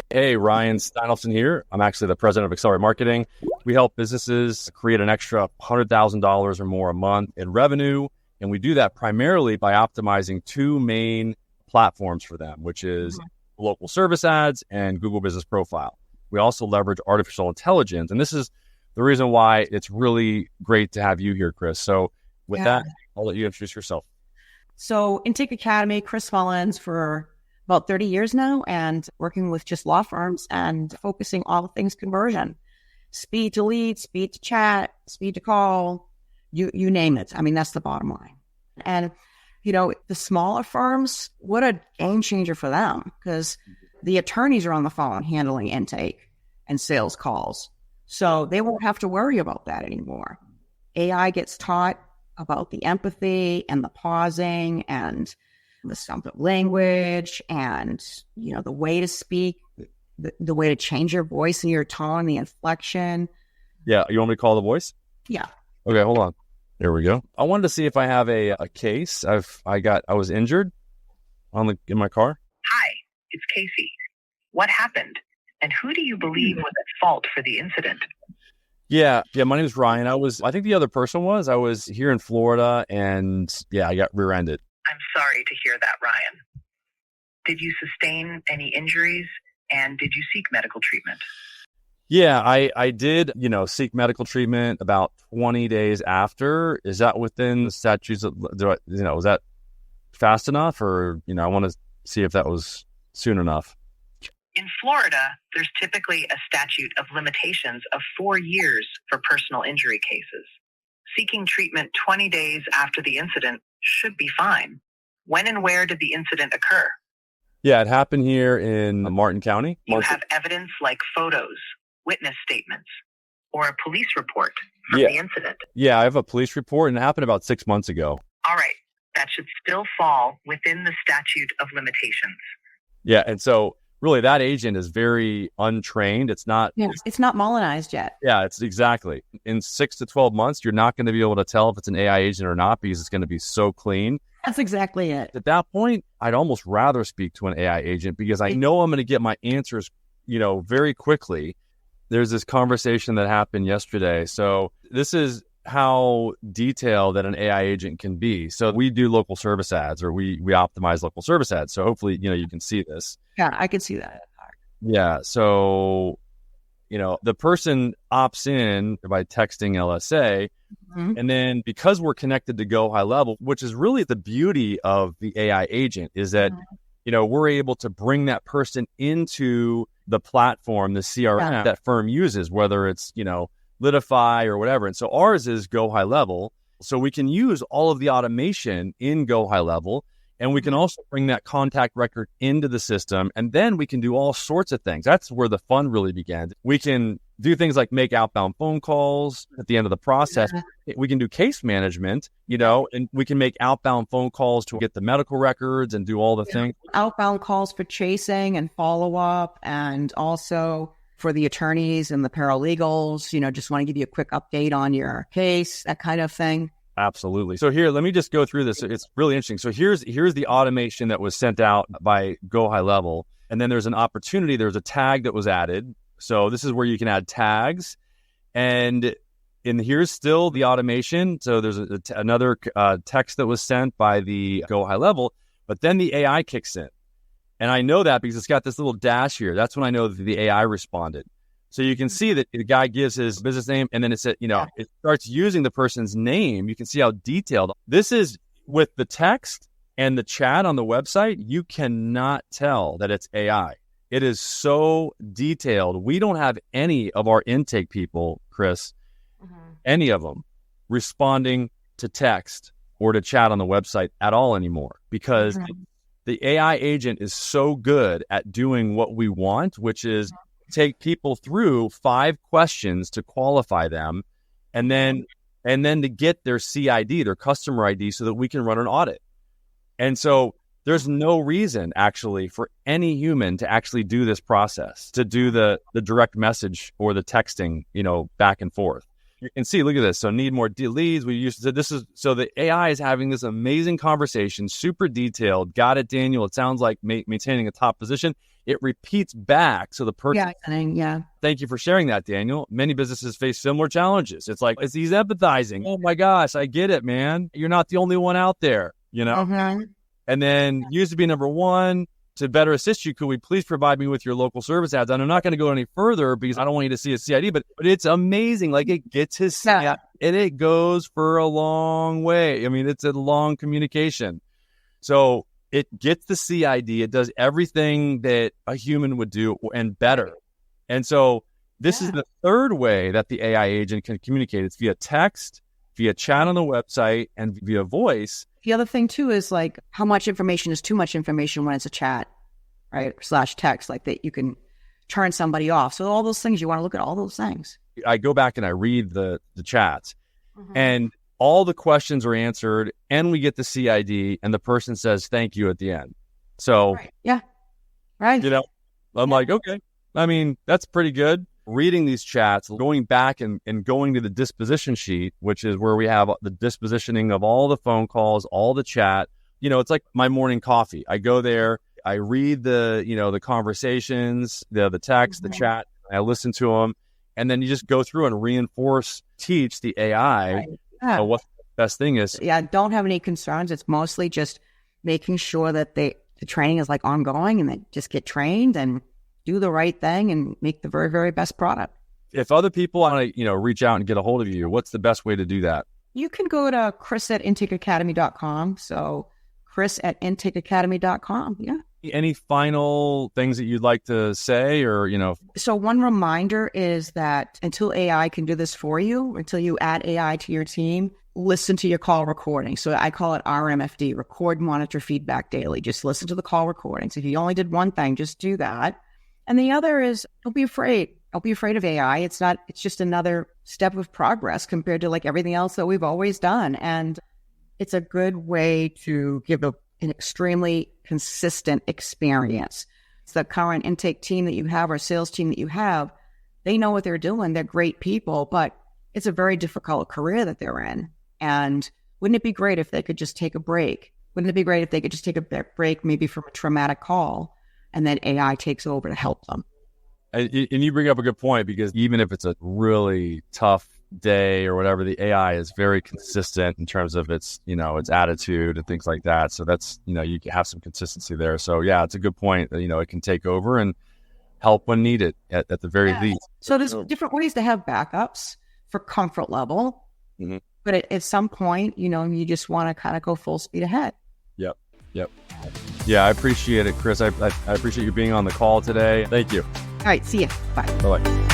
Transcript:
Hey, Ryan Steinolfson here. I'm actually the president of Accelerate Marketing. We help businesses create an extra $100,000 or more a month in revenue. And we do that primarily by optimizing two main platforms for them, which is local service ads and Google Business Profile. We also leverage artificial intelligence. And this is the reason why it's really great to have you here, Chris. So with that, I'll let you introduce yourself. So Intake Academy, Chris Mullins for about 30 years now, and working with just law firms and focusing all things conversion, speed to lead, speed to chat, speed to call, you name it. I mean, that's the bottom line. And, the smaller firms, what a game changer for them, because the attorneys are on the phone handling intake and sales calls. So they won't have to worry about that anymore. AI gets taught about the empathy and the pausing and the stump of language and, the way to speak, the way to change your voice and your tone, the inflection. Yeah. You want me to call the voice? Yeah. Okay, hold on. There we go. I wanted to see if I have a case. I was injured in my car. Hi, it's Casey. What happened? And who do you believe was at fault for the incident? Yeah. My name is Ryan. I think the other person I was here in Florida and I got rear-ended. I'm sorry to hear that, Ryan. Did you sustain any injuries and did you seek medical treatment? Yeah, I did, seek medical treatment about 20 days after. Is that within the statutes? Was that fast enough or, I want to see if that was soon enough. In Florida, there's typically a statute of limitations of 4 years for personal injury cases. Seeking treatment 20 days after the incident should be fine. When and where did the incident occur? Yeah, it happened here in Martin County. You have evidence like photos, witness statements, or a police report from the incident? Yeah, I have a police report and it happened about 6 months ago. All right. That should still fall within the statute of limitations. Yeah, and so really that agent is very untrained. It's not Mullinized yet. Yeah, it's exactly. In 6 to 12 months, you're not going to be able to tell if it's an AI agent or not because it's going to be so clean. That's exactly it. At that point, I'd almost rather speak to an AI agent because I know I'm going to get my answers, very quickly. There's this conversation that happened yesterday. So this is how detailed that an AI agent can be. So we do local service ads or we optimize local service ads. So hopefully, you can see this. Yeah, I can see that. Yeah. So, the person opts in by texting LSA. And then because we're connected to GoHighLevel, which is really the beauty of the AI agent is that, we're able to bring that person into the platform, the CRM that firm uses, whether it's, Litify or whatever. And so ours is GoHighLevel. So we can use all of the automation in GoHighLevel. And we can also bring that contact record into the system. And then we can do all sorts of things. That's where the fun really began. We can do things like make outbound phone calls at the end of the process. We can do case management, and we can make outbound phone calls to get the medical records and do all the things. Outbound calls for chasing and follow-up, and also for the attorneys and the paralegals, just want to give you a quick update on your case, that kind of thing. Absolutely. So here, let me just go through this. It's really interesting. So here's the automation that was sent out by GoHighLevel. And then there's an opportunity. There's a tag that was added. So this is where you can add tags. And here's still the automation. So there's another text that was sent by the GoHighLevel, but then the AI kicks in. And I know that because it's got this little dash here. That's when I know that the AI responded. So you can see that the guy gives his business name and then it starts using the person's name. You can see how detailed this is with the text and the chat on the website. You cannot tell that it's AI. It is so detailed. We don't have any of our intake people, Chris, any of them responding to text or to chat on the website at all anymore because the AI agent is so good at doing what we want, which is take people through 5 questions to qualify them and then to get their CID, their customer ID, so that we can run an audit. And so there's no reason actually for any human to actually do this process, to do the direct message or the texting, back and forth. You can see, look at this. So need more leads. So the AI is having this amazing conversation, super detailed. Got it, Daniel. It sounds like maintaining a top position. it repeats back. So the person, Yeah. thank you for sharing that, Daniel. Many businesses face similar challenges. It's like, he's empathizing. Oh my gosh, I get it, man. You're not the only one out there, you know? Mm-hmm. And then used to be number one. To better assist you, could we please provide me with your local service ads? And I'm not going to go any further because I don't want you to see his CID, but it's amazing. Like, it gets his CID and it goes for a long way. I mean, it's a long communication. So it gets the CID. It does everything that a human would do and better. And so this is the third way that the AI agent can communicate. It's via text, via chat on the website, and via voice. The other thing too is like how much information is too much information when it's a chat, right? / text, like that you can turn somebody off. So all those things, you want to look at all those things. I go back and I read the chats and all the questions are answered and we get the CID and the person says, thank you at the end. So, Right. You know, I'm like, okay, I mean, that's pretty good. Reading these chats, going back and going to the disposition sheet, which is where we have the dispositioning of all the phone calls, all the chat. You know, it's like my morning coffee. I go there, I read the, you know, the conversations, the text, the chat, I listen to them, and then you just go through and teach the AI what the best thing is. Yeah, don't have any concerns. It's mostly just making sure that the training is like ongoing and they just get trained and do the right thing and make the very, very best product. If other people want to, you know, reach out and get a hold of you, what's the best way to do that? You can go to chris@intakeacademy.com. So chris@intakeacademy.com. Yeah. Any final things that you'd like to say or, you know? So one reminder is that until AI can do this for you, until you add AI to your team, listen to your call recording. So I call it RMFD, record, monitor, feedback daily. Just listen to the call recordings. If you only did one thing, just do that. And the other is, don't be afraid. Don't be afraid of AI. It's just another step of progress compared to like everything else that we've always done. And it's a good way to give an extremely consistent experience. It's the current intake team that you have or sales team that you have. They know what they're doing. They're great people, but it's a very difficult career that they're in. And wouldn't it be great if they could just take a break? Wouldn't it be great if they could just take a break maybe from a traumatic call and then AI takes over to help them? And you bring up a good point, because even if it's a really tough day or whatever, the AI is very consistent in terms of its, you know, its attitude and things like that. So that's, you know, you have some consistency there. So yeah, it's a good point that, you know, it can take over and help when needed at the very least. So there's different ways to have backups for comfort level. But at some point, you know, you just want to kind of go full speed ahead. Yep. Yeah, I appreciate it, Chris. I appreciate you being on the call today. Thank you. All right. See you. Bye. Bye-bye.